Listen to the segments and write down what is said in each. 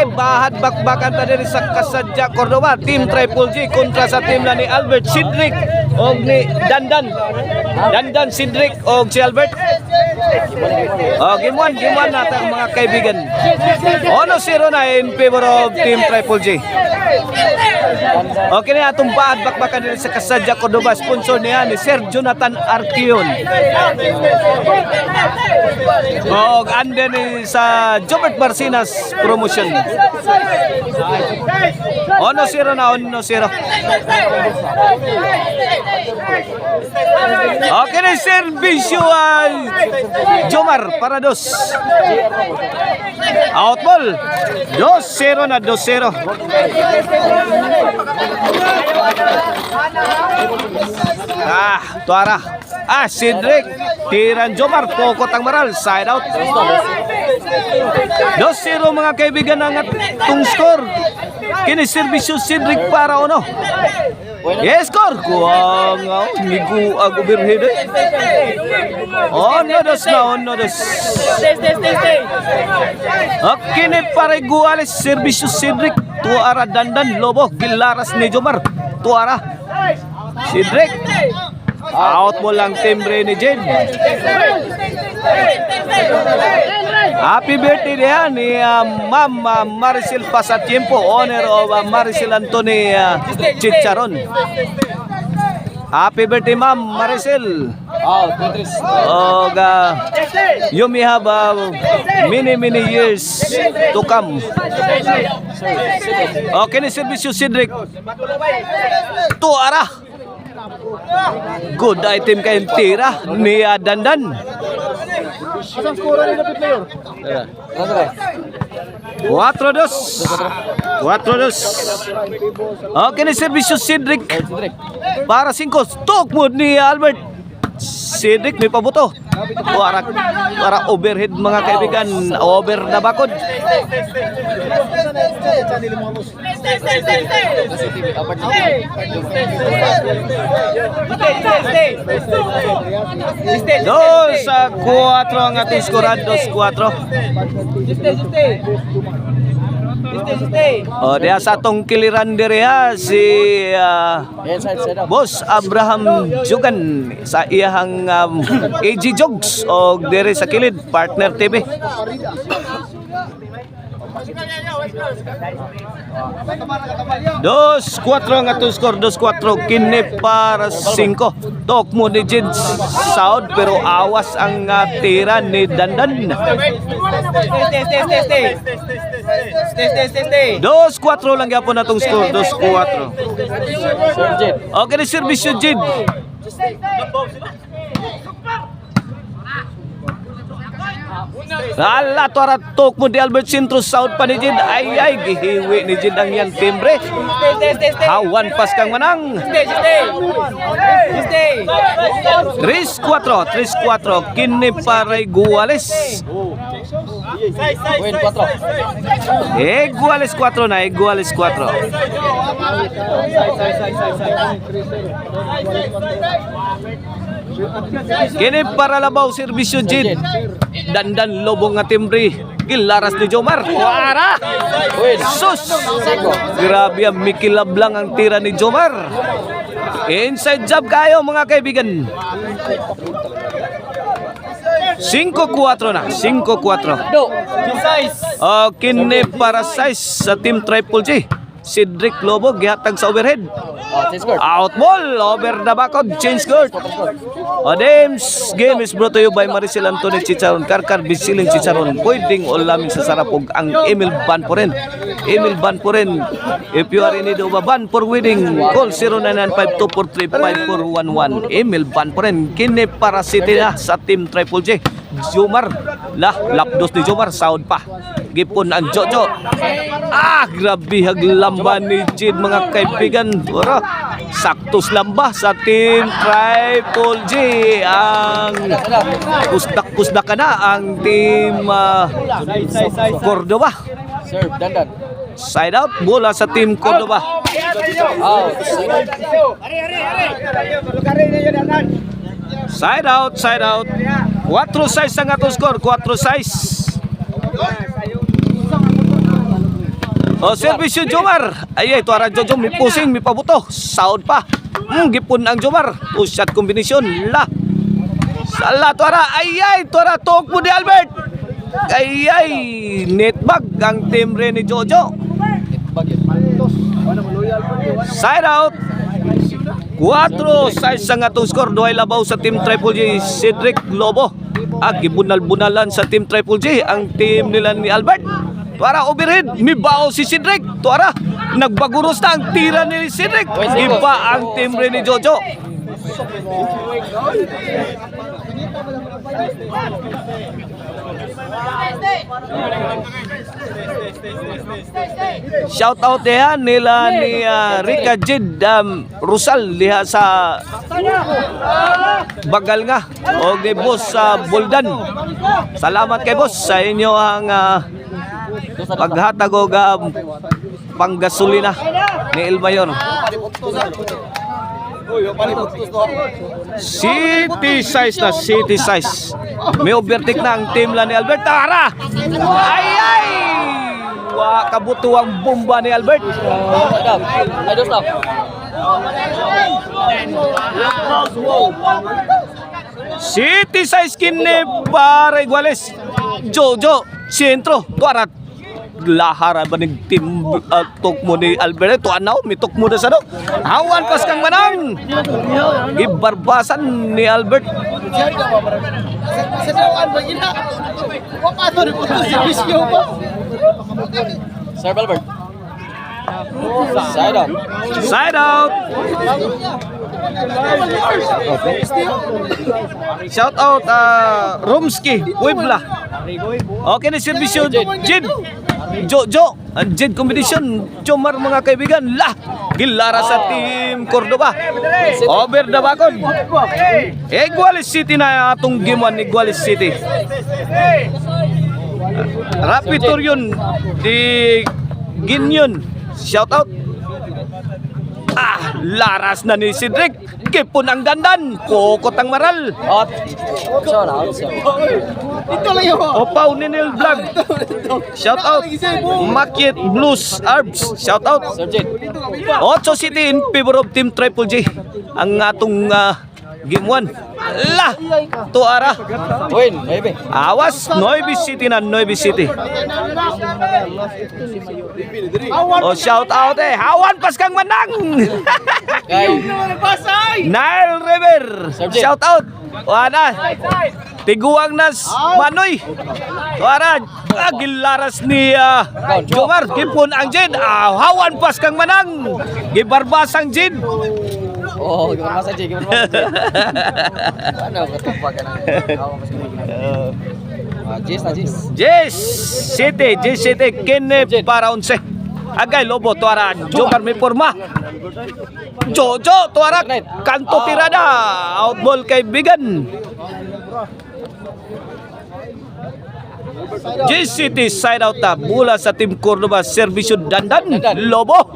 Bahad bakbakan tadi sa Kasadja Cordova, Team Triple G kontra sa team na ni Albert Cedric o ni Dandan Cedric o si Albert. Game 1 natin mga kaibigan. 1-0 na in favor of Team Triple G. Okay na atong bahad bakbakan din sa Kasadja Cordova, sponsor niya ni Sir Jonathan Arquion. Ande ni sa Jobert Marcinas promotion. 1-0 na 1-0. Okay na servisyo Jomar para dos. Out ball. 2-0 na 2-0. Tuara. Cedric Tiran Jomar pokot ang maral, side out. 2-0 mga kaibigan ang atong score. Kini servisyo Cedric para ono. Yes, score. Kuang nigu overhead. Ono dos. Kini para Guales servisyo Cedric. Tuara Dandan Lobo Gilaras ni Jomar. Tuara Cedric. Out mo lang timbre ni Jed. Happy birthday niya ni Ma'am Maricel Pasatiempo, owner of Maricel Anthony Chicharon. Happy birthday Ma'am Maricel. You may have many years to come. Okay ni servisyo Cedric. Tuara. Good item kayong tira ni Dandan. 4-2. Okay ni servisyo Cedric para 5. Stok mood ni Albert Cedric may pabuto. Para overhead mga kaibigan. Over na bakod. Dos sa 4 ang ating skoran. 2-4. Dia sa atong kiliran diri si Boss Abraham Jugan sa iyahang AG Jogs o diri sa kilid Partner TV. 2-4 ang atong score. 2-4 kini para 5. Tok mo ni Jid Saud pero awas ang tira ni Dandan. 2-4 lang gyapon natong score. 2-4. Okay ni servisyo Jid. Tuara tok mo di Albert Sintro South pa ni Jid. Ay gihiwi ni Jid ang yan timbre. Hawan pas kang manang. 3-4 kini para Guales. Guales 4 na. Guales 4. Kini para labaw servisyo Jid. Dandan Lobong nga timbre. Gilaras ni Jomar. Wara! Sus! Grabe ang mikilab lang ang tira ni Jomar. Inside job kayo mga kaibigan. 5-4 na. 5-4. Kini para 6 sa Team Triple G. Cedric Lobo gihatag sa overhead. Out ball, over the back of change court. Dames game is brought to you by Maricel Anthony Chicharon, Karkar Bisiling Chicharon. Pwedeng ulamin sa sarapog ang Emil Ban po rin. If you are in need of a ban for wedding, call 0995-243-5411. Emil Ban po rin. Kini para City na sa Team Triple J. Jomar lapdos ni Jomar, sound pa gipon ang Jojo. Grabe haglamban ni Jid mga kaibigan. Saktos lamba sa Team Triple G. Ang kusdak na ang Team Cordova. Serve Dandan. Side out bola sa Team Cordova. Side out. 4-6 ang atong score. 4-6. O, servisyo Jomar. Ay, tuara Jojo, may pusing, may pabuto. Sound pa. Gipon ang Jomar. Two-shot combination. La. Sala, tuara. Ay, tuara. Tok mo ni Albert. Ay, netbag ang team rin ni Jojo. Side out. 4 sa isang atong score. Duhay labaw sa team Triple J. Cedric Lobo. Gibunal-bunalan sa team Triple J ang team nila ni Albert. Tuara overhead, mibaw si Cedric. Tuara, nagbaguros na ang tira ni Cedric. Iba ang team rin ni Jojo. Shout out yan nila ni Rica Jid Rusal diha sa Bagal nga o ni boss sa Buldan. Salamat kay boss sa inyo ang paghatag og panggasolina ni Ilmayor. City size na city size. May overtake na ang team la ni Albert. Tara! Ay! Wa kabutuang bomba ni Albert. City size kini para Iguales. Jojo, sentro. Tuara. Lahara ba ng team tok mo ni Albert? Tuanaw, may tok mo na sa do. Hawan pas kang manang. Ibarbasan ni Albert. Sir Albert. Side out. Side out. Shout out Rumski, Puebla. Okay na servisyo Jid. Jojo, ang Jid combination. Jomar mga kaibigan. Gilara sa team Cordoba. Over the bakod. Iguales City na atong game 1 Iguales City. Rapid tour yun di Ginyon. Shout out. Laras na ni Cedric. Kipon ang dandan. Kokot ang maral. Opaw ni Nil Vlog. Shout out. Makit Blues Arbs. Shout out. 8 City in favor of Team Triple J. Ang atong game 1. Tuara. Win, baby. Awas, Nueva City na Nueva City. Shout out Hawan pas kang manang. Nile River. Shout out. Wala. Tiguang nas Manoy. Tuara. Gilaras ni Jomar. Gipon ang Jid. Hawan pas kang manang. Gibarbas ang Jid. Oh, gimana masa Jid? Gimana masa Jid? Ano, ketumpak ka na. Jis City. Kene para 11. Agay Lobo, tuara. Jomar may forma. Jojo, tuara. Kanto tirada. Outball kay Bigan. City side out na. Mula sa Team Cordoba. Servisyo Dandan. Lobo.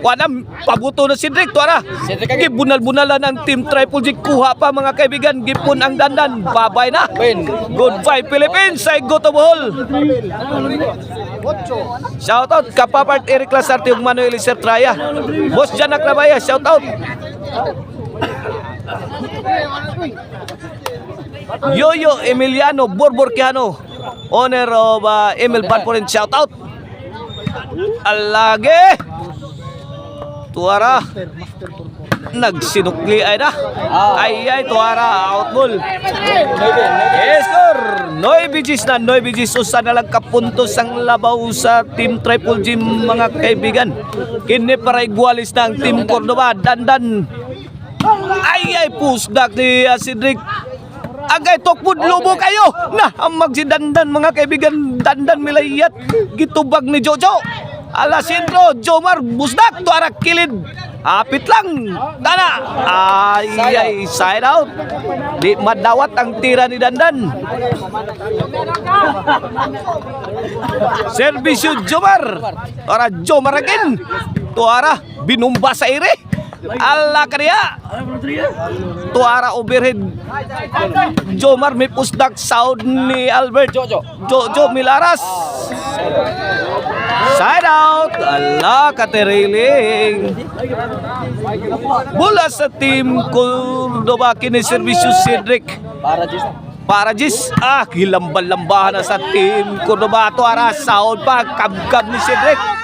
Wanam pabuto na Cedric, tuara. Gibunal-bunalan ang Team Triple J. Kuha pa mga kaibigan. Gipon ang dandan. Babay na. Goodbye Philippines. Say go to Bohol. Shout out Kapapart Eric Lasarte ug Manuel Sertraya. Boss Janak Labaya. Shout out. Yoyo Emiliano Borborquiano. Owner of Emil Banporin. Shout out. Alage. Tuara. Nagsinukli ay na. Ay tuara. Outball. Score. Noy Bigis na. Noy Bigis. Usa na lang kapuntos ang labaw sa Team Triple G mga kaibigan. Kini para igualis na ang Team Cordoba. Dandan. Ay pusdak ni Cedric. Agay tokpud Lobo kayo. Ang magsidandan mga kaibigan. Dandan milayat. Gitubag ni Jojo. Ala sentro, Jomar busdak tuara kilid. Apit lang. Dana. Ay side out. Di madawat ang tira ni Dandan. Servisyo Jomar. Tuara Jomar again. Tuara binumba sa ire. Ala kaniya. Tuara overhead. Jomar may pusdak sound ni Albert. Jojo Milaras. Side out. Ala, katiriling. Mula sa Team Cordoba, kiniservisyo Cedric. Para Jis, gilambal-lambahan na sa Team Cordoba. Ito ara, sound pa, kabkab ni Cedric.